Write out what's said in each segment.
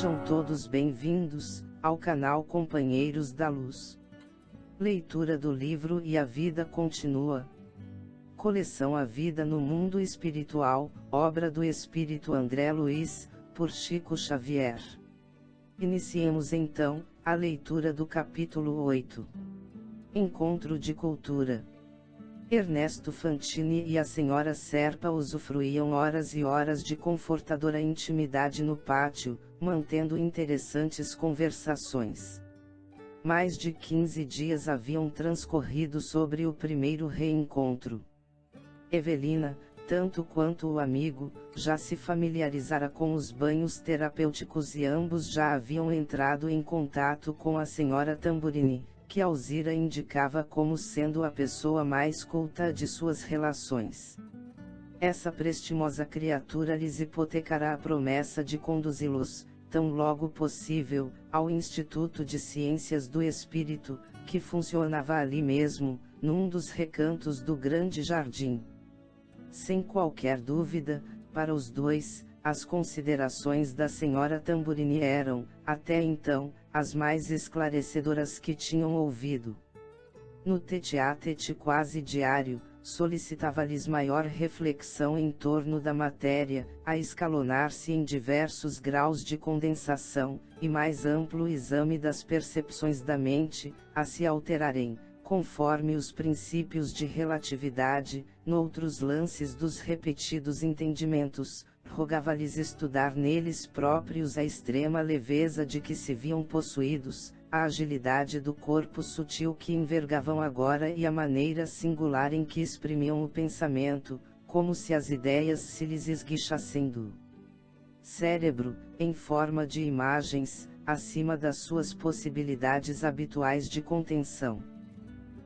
Sejam todos bem-vindos ao canal Companheiros da Luz. Leitura do livro E a Vida Continua. Coleção A Vida no Mundo Espiritual, obra do Espírito André Luiz, por Chico Xavier. Iniciemos então a leitura do capítulo 8. Encontro de Cultura. Ernesto Fantini e a senhora Serpa usufruíam horas e horas de confortadora intimidade no pátio, mantendo interessantes conversações. Mais de 15 dias haviam transcorrido sobre o primeiro reencontro. Evelina, tanto quanto o amigo, já se familiarizara com os banhos terapêuticos e ambos já haviam entrado em contato com a senhora Tamburini, que Alzira indicava como sendo a pessoa mais culta de suas relações. Essa prestimosa criatura lhes hipotecará a promessa de conduzi-los, tão logo possível, ao Instituto de Ciências do Espírito, que funcionava ali mesmo, num dos recantos do grande jardim. Sem qualquer dúvida, para os dois, as considerações da senhora Tamburini eram, até então, as mais esclarecedoras que tinham ouvido. No tete-a-tete quase diário, solicitava-lhes maior reflexão em torno da matéria, a escalonar-se em diversos graus de condensação, e mais amplo exame das percepções da mente, a se alterarem, conforme os princípios de relatividade, noutros lances dos repetidos entendimentos. Rogava-lhes estudar neles próprios a extrema leveza de que se viam possuídos, a agilidade do corpo sutil que envergavam agora e a maneira singular em que exprimiam o pensamento, como se as ideias se lhes esguichassem do cérebro, em forma de imagens, acima das suas possibilidades habituais de contenção.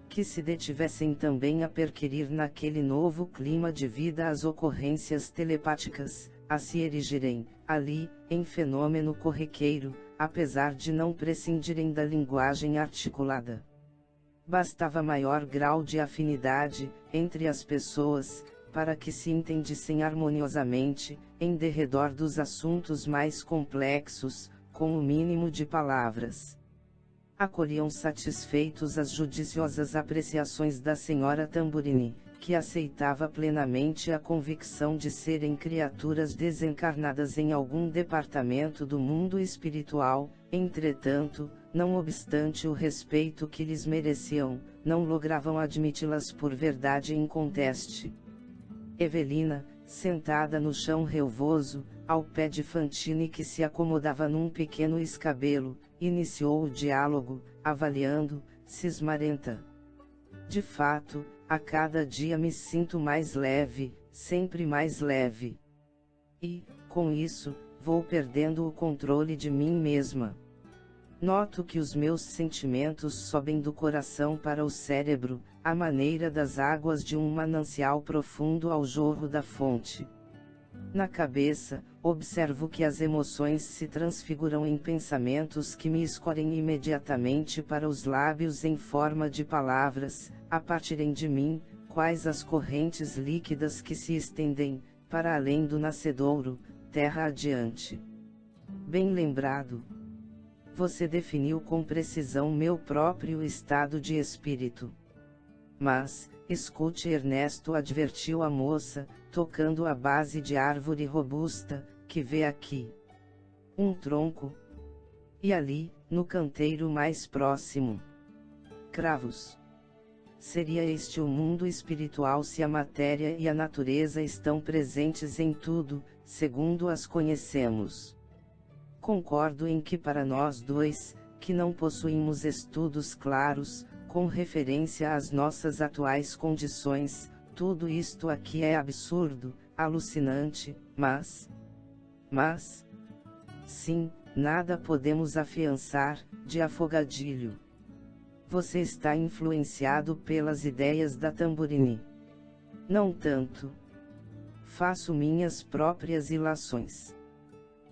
Que se detivessem também a perquirir naquele novo clima de vida as ocorrências telepáticas, a se erigirem, ali, em fenômeno corriqueiro, apesar de não prescindirem da linguagem articulada. Bastava maior grau de afinidade, entre as pessoas, para que se entendissem harmoniosamente, em derredor dos assuntos mais complexos, com o mínimo de palavras. Acolhiam satisfeitos as judiciosas apreciações da senhora Tamburini, que aceitava plenamente a convicção de serem criaturas desencarnadas em algum departamento do mundo espiritual. Entretanto, não obstante o respeito que lhes mereciam, não logravam admiti-las por verdade inconteste. Evelina, sentada no chão relvoso, ao pé de Fantini que se acomodava num pequeno escabelo, iniciou o diálogo, avaliando, cismarenta. De fato, a cada dia me sinto mais leve, sempre mais leve. E, com isso, vou perdendo o controle de mim mesma. Noto que os meus sentimentos sobem do coração para o cérebro, à maneira das águas de um manancial profundo ao jorro da fonte. Na cabeça, observo que as emoções se transfiguram em pensamentos que me escorrem imediatamente para os lábios em forma de palavras, a partirem de mim, quais as correntes líquidas que se estendem, para além do nascedouro, terra adiante. Bem lembrado. Você definiu com precisão meu próprio estado de espírito. Mas, escute, Ernesto, advertiu a moça, tocando a base de árvore robusta, que vê aqui. Um tronco. E ali, no canteiro mais próximo. Cravos. Seria este o mundo espiritual se a matéria e a natureza estão presentes em tudo, segundo as conhecemos. Concordo em que para nós dois, que não possuímos estudos claros, com referência às nossas atuais condições, tudo isto aqui é absurdo, alucinante, mas, sim, nada podemos afiançar, de afogadilho. Você está influenciado pelas ideias da Tamburini. Não tanto. Faço minhas próprias ilações.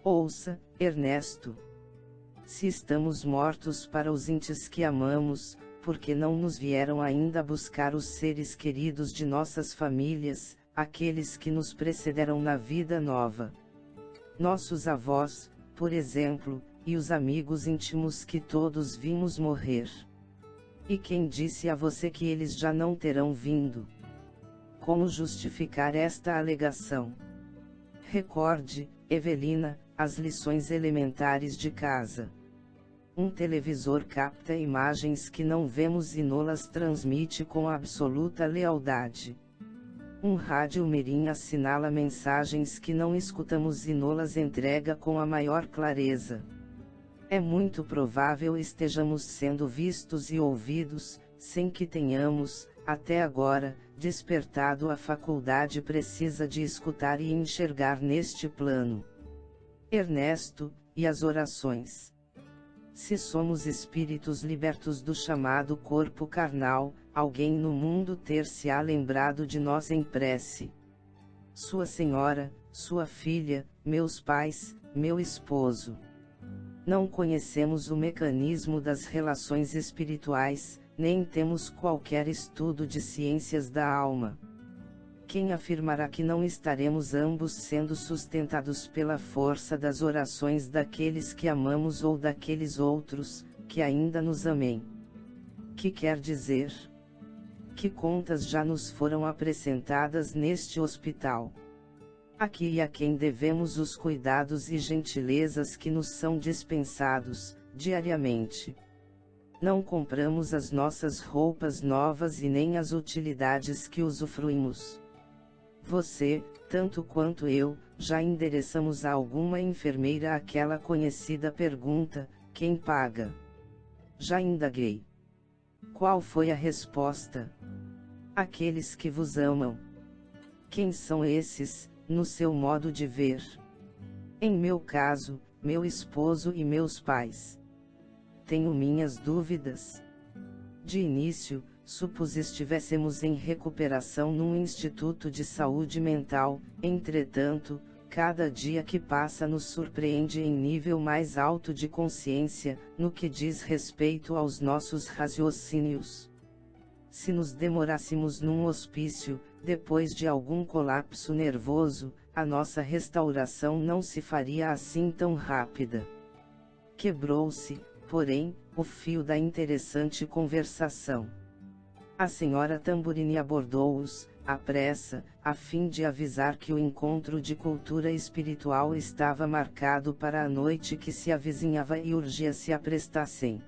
Ouça, Ernesto. Se estamos mortos para os entes que amamos, porque não nos vieram ainda buscar os seres queridos de nossas famílias, aqueles que nos precederam na vida nova? Nossos avós, por exemplo, e os amigos íntimos que todos vimos morrer. E quem disse a você que eles já não terão vindo? Como justificar esta alegação? Recorde, Evelina, as lições elementares de casa. Um televisor capta imagens que não vemos e nolas transmite com absoluta lealdade. Um rádio mirim assinala mensagens que não escutamos e nolas entrega com a maior clareza. É muito provável estejamos sendo vistos e ouvidos, sem que tenhamos, até agora, despertado a faculdade precisa de escutar e enxergar neste plano. Ernesto, e as orações. Se somos espíritos libertos do chamado corpo carnal, alguém no mundo ter-se-á lembrado de nós em prece. Sua senhora, sua filha, meus pais, meu esposo. Não conhecemos o mecanismo das relações espirituais, nem temos qualquer estudo de ciências da alma. Quem afirmará que não estaremos ambos sendo sustentados pela força das orações daqueles que amamos ou daqueles outros, que ainda nos amem? Que quer dizer? Que contas já nos foram apresentadas neste hospital? Aqui e a quem devemos os cuidados e gentilezas que nos são dispensados, diariamente. Não compramos as nossas roupas novas e nem as utilidades que usufruímos. Você, tanto quanto eu, já endereçamos a alguma enfermeira aquela conhecida pergunta: quem paga? Já indaguei. Qual foi a resposta? Aqueles que vos amam. Quem são esses, no seu modo de ver? Em meu caso, meu esposo e meus pais. Tenho minhas dúvidas. De início, supus estivéssemos em recuperação num instituto de saúde mental, entretanto, cada dia que passa nos surpreende em nível mais alto de consciência, no que diz respeito aos nossos raciocínios. Se nos demorássemos num hospício, depois de algum colapso nervoso, a nossa restauração não se faria assim tão rápida. Quebrou-se, porém, o fio da interessante conversação. A senhora Tamburini abordou-os, à pressa, a fim de avisar que o encontro de cultura espiritual estava marcado para a noite que se avizinhava e urgia se aprestassem.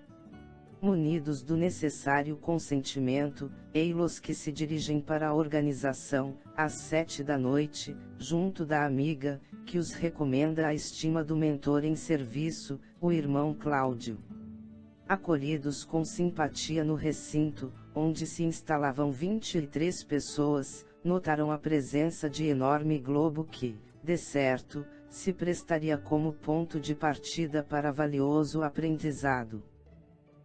Munidos do necessário consentimento, ei-los que se dirigem para a organização, às 7 da noite, junto da amiga, que os recomenda a estima do mentor em serviço, o irmão Cláudio. Acolhidos com simpatia no recinto, onde se instalavam 23 pessoas, notaram a presença de enorme globo que, de certo, se prestaria como ponto de partida para valioso aprendizado.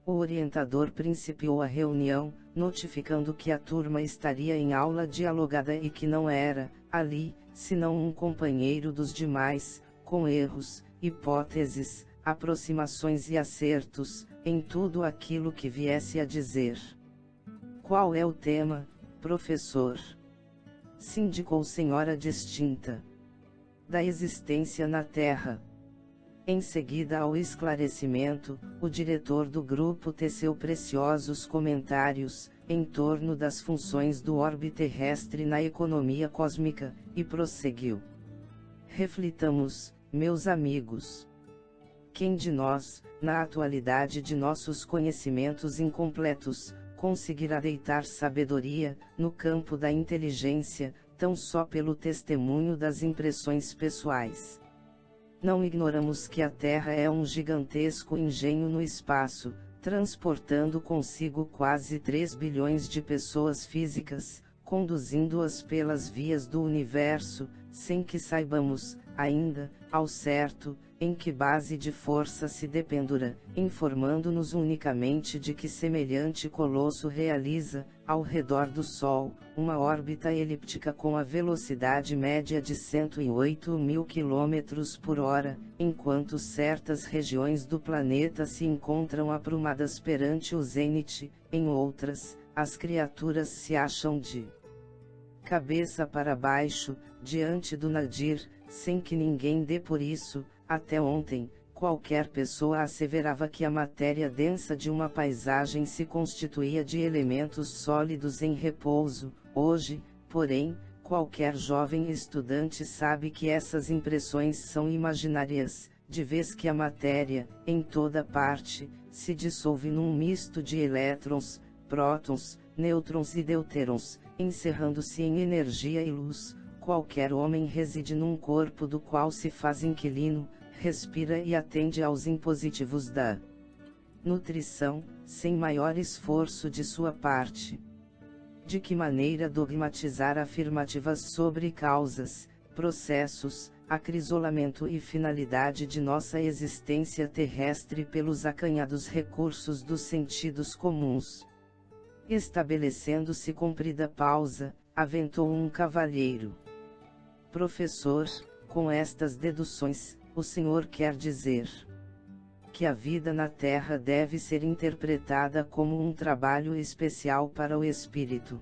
O orientador principiou a reunião, notificando que a turma estaria em aula dialogada e que não era, ali, senão um companheiro dos demais, com erros, hipóteses, aproximações e acertos, em tudo aquilo que viesse a dizer. Qual é o tema, professor? Sindicou senhora distinta. Da existência na Terra. Em seguida ao esclarecimento, o diretor do grupo teceu preciosos comentários, em torno das funções do orbe terrestre na economia cósmica, e prosseguiu. Reflitamos, meus amigos. Quem de nós, na atualidade de nossos conhecimentos incompletos, conseguirá deitar sabedoria, no campo da inteligência, tão só pelo testemunho das impressões pessoais? Não ignoramos que a Terra é um gigantesco engenho no espaço, transportando consigo quase 3 bilhões de pessoas físicas, conduzindo-as pelas vias do universo, sem que saibamos, ainda, ao certo, em que base de força se dependura, informando-nos unicamente de que semelhante colosso realiza, ao redor do Sol, uma órbita elíptica com a velocidade média de 108.000 km por hora, enquanto certas regiões do planeta se encontram aprumadas perante o zênite, em outras, as criaturas se acham de cabeça para baixo, diante do nadir, sem que ninguém dê por isso, até ontem, qualquer pessoa asseverava que a matéria densa de uma paisagem se constituía de elementos sólidos em repouso. Hoje, porém, qualquer jovem estudante sabe que essas impressões são imaginárias, de vez que a matéria, em toda parte, se dissolve num misto de elétrons, prótons, nêutrons e deutérons, encerrando-se em energia e luz. Qualquer homem reside num corpo do qual se faz inquilino, respira e atende aos impositivos da nutrição, sem maior esforço de sua parte. De que maneira dogmatizar afirmativas sobre causas, processos, acrisolamento e finalidade de nossa existência terrestre pelos acanhados recursos dos sentidos comuns? Estabelecendo-se comprida pausa, aventou um cavalheiro. Professor, com estas deduções, o senhor quer dizer que a vida na Terra deve ser interpretada como um trabalho especial para o espírito.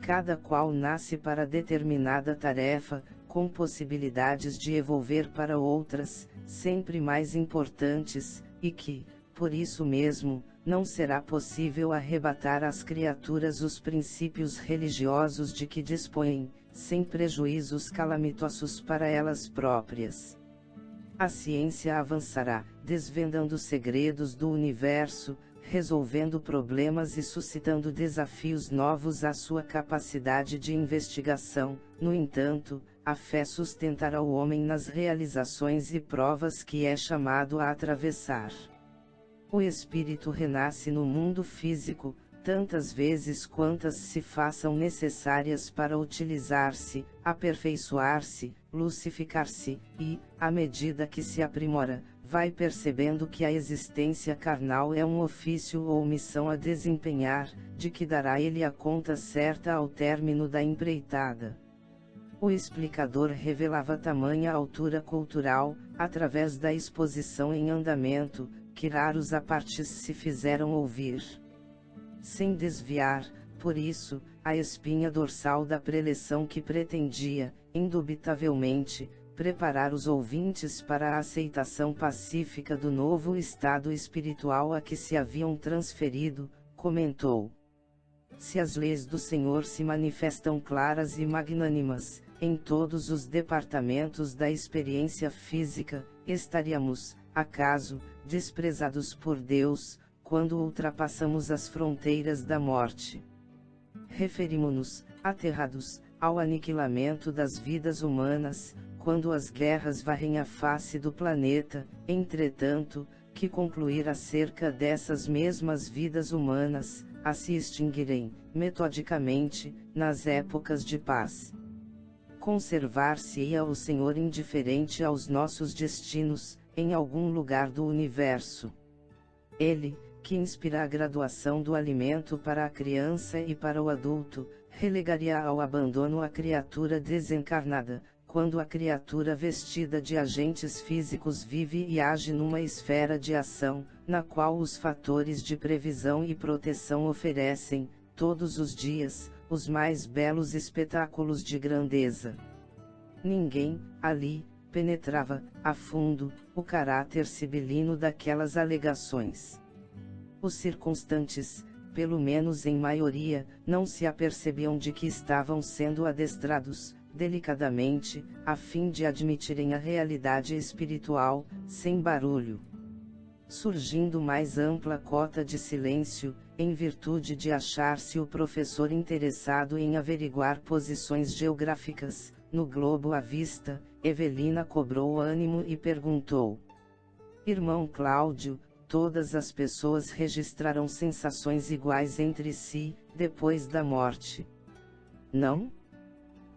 Cada qual nasce para determinada tarefa, com possibilidades de evolver para outras, sempre mais importantes, e que, por isso mesmo, não será possível arrebatar às criaturas os princípios religiosos de que dispõem, sem prejuízos calamitosos para elas próprias. A ciência avançará, desvendando segredos do universo, resolvendo problemas e suscitando desafios novos à sua capacidade de investigação. No entanto, a fé sustentará o homem nas realizações e provas que é chamado a atravessar. O espírito renasce no mundo físico, tantas vezes quantas se façam necessárias para utilizar-se, aperfeiçoar-se, lucificar-se, e, à medida que se aprimora, vai percebendo que a existência carnal é um ofício ou missão a desempenhar, de que dará ele a conta certa ao término da empreitada. O explicador revelava tamanha altura cultural, através da exposição em andamento, que raros apartes se fizeram ouvir. Sem desviar, por isso, a espinha dorsal da preleção que pretendia, indubitavelmente, preparar os ouvintes para a aceitação pacífica do novo estado espiritual a que se haviam transferido, comentou. Se as leis do Senhor se manifestam claras e magnânimas, em todos os departamentos da experiência física, estaríamos, acaso, desprezados por Deus, quando ultrapassamos as fronteiras da morte. Referimo-nos, aterrados, ao aniquilamento das vidas humanas, quando as guerras varrem a face do planeta. Entretanto, que concluir acerca dessas mesmas vidas humanas, a se extinguirem, metodicamente, nas épocas de paz. Conservar-se-ia o Senhor indiferente aos nossos destinos, em algum lugar do universo. Ele, que inspira a graduação do alimento para a criança e para o adulto, relegaria ao abandono a criatura desencarnada, quando a criatura vestida de agentes físicos vive e age numa esfera de ação, na qual os fatores de previsão e proteção oferecem, todos os dias, os mais belos espetáculos de grandeza. Ninguém, ali, penetrava, a fundo, o caráter sibilino daquelas alegações. Os circunstantes, pelo menos em maioria, não se apercebiam de que estavam sendo adestrados, delicadamente, a fim de admitirem a realidade espiritual, sem barulho. Surgindo mais ampla cota de silêncio, em virtude de achar-se o professor interessado em averiguar posições geográficas, no globo à vista, Evelina cobrou ânimo e perguntou. Irmão Cláudio, todas as pessoas registraram sensações iguais entre si, depois da morte. Não?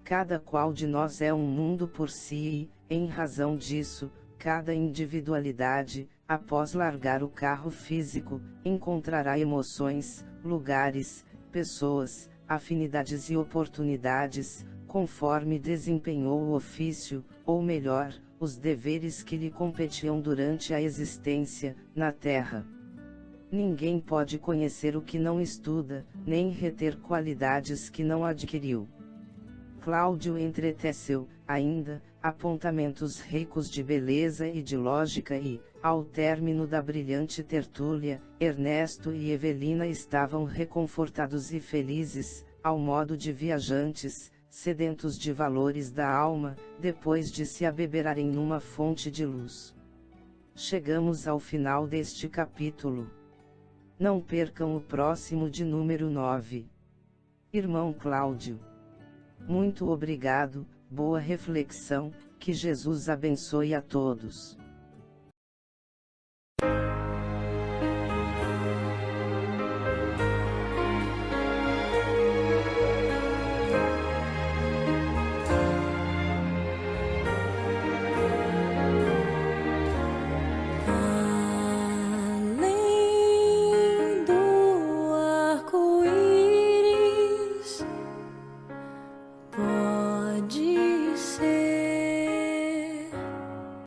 Cada qual de nós é um mundo por si e, em razão disso, cada individualidade, após largar o carro físico, encontrará emoções, lugares, pessoas, afinidades e oportunidades, conforme desempenhou o ofício, ou melhor, os deveres que lhe competiam durante a existência, na Terra. Ninguém pode conhecer o que não estuda, nem reter qualidades que não adquiriu. Cláudio entreteceu, ainda, apontamentos ricos de beleza e de lógica e, ao término da brilhante tertúlia, Ernesto e Evelina estavam reconfortados e felizes, ao modo de viajantes, sedentos de valores da alma, depois de se abeberarem numa fonte de luz. Chegamos ao final deste capítulo. Não percam o próximo de número 9. Irmão Cláudio. Muito obrigado, boa reflexão, que Jesus abençoe a todos.